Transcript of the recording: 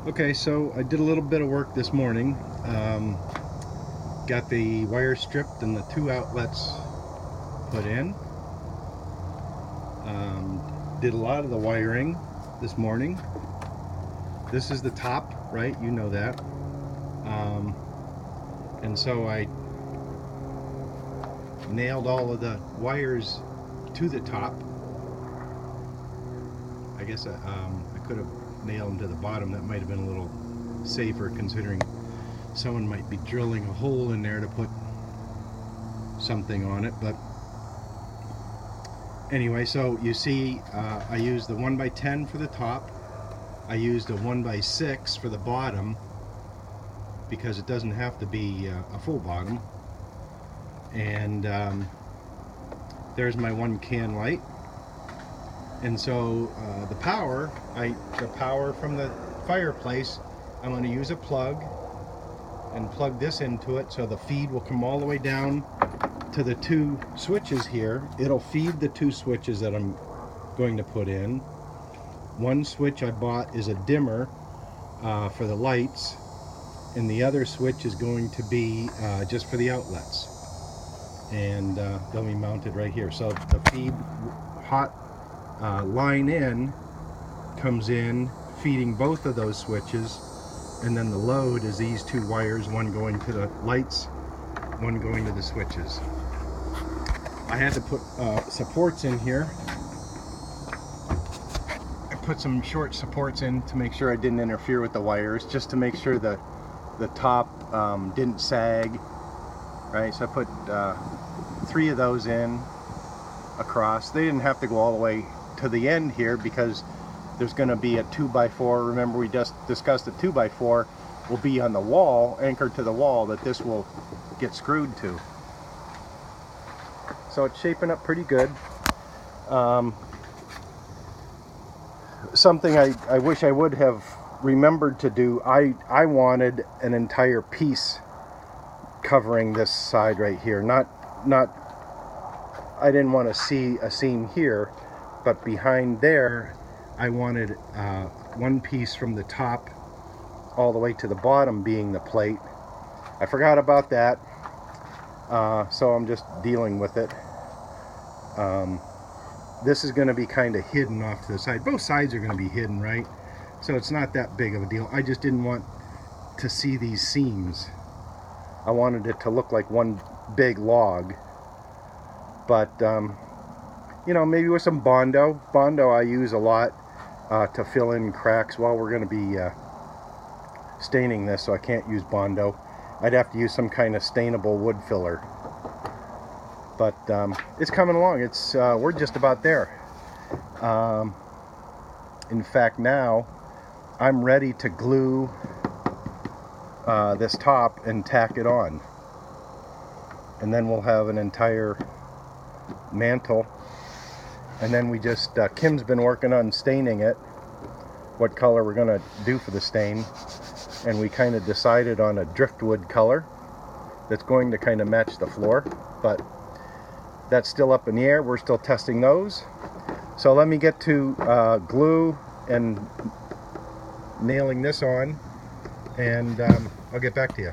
Okay, so I did a little bit of work this morning. Got the wire stripped and the two outlets put in. Did a lot of the wiring this morning. This is the top, right? You know that. And so I nailed all of the wires to the top. I guess I could have nailed them to the bottom. That might have been a little safer, considering someone might be drilling a hole in there to put something on it. But anyway, so you see I used the 1x10 for the top. I used a 1x6 for the bottom because it doesn't have to be a full bottom. And there's my one can light. And so the power from the fireplace, I'm going to use a plug and plug this into it, so the feed will come all the way down to the two switches here. It'll feed the two switches that I'm going to put in. One switch I bought is a dimmer for the lights, and the other switch is going to be just for the outlets, and they'll be mounted right here. So the feed hot line in comes in feeding both of those switches, and then the load is these two wires, one going to the lights, one going to the switches. I had to put supports in here. I put some short supports in to make sure I didn't interfere with the wires, just to make sure that the top didn't sag, right? So I put 3 of those in across. They didn't have to go all the way to the end here because there's going to be a 2x4. Remember, we just discussed the 2x4 will be on the wall, anchored to the wall, that this will get screwed to. So it's shaping up pretty good. Something I wish I would have remembered to do, I wanted an entire piece covering this side right here. Not I didn't want to see a seam here, but behind there I wanted one piece from the top all the way to the bottom being the plate. I forgot about that, so I'm just dealing with it. This is going to be kind of hidden off to the side. Both sides are going to be hidden, right? So it's not that big of a deal. I just didn't want to see these seams. I wanted it to look like one big log. But you know, maybe with some Bondo I use a lot to fill in cracks. Well, we're going to be staining this, so I can't use Bondo. I'd have to use some kind of stainable wood filler. But it's coming along. It's we're just about there. In fact, now I'm ready to glue this top and tack it on, and then we'll have an entire mantle. And then we just Kim's been working on staining it, what color we're gonna do for the stain, and we kind of decided on a driftwood color that's going to kind of match the floor, but that's still up in the air. We're still testing those. So let me get to glue and nailing this on, and I'll get back to you.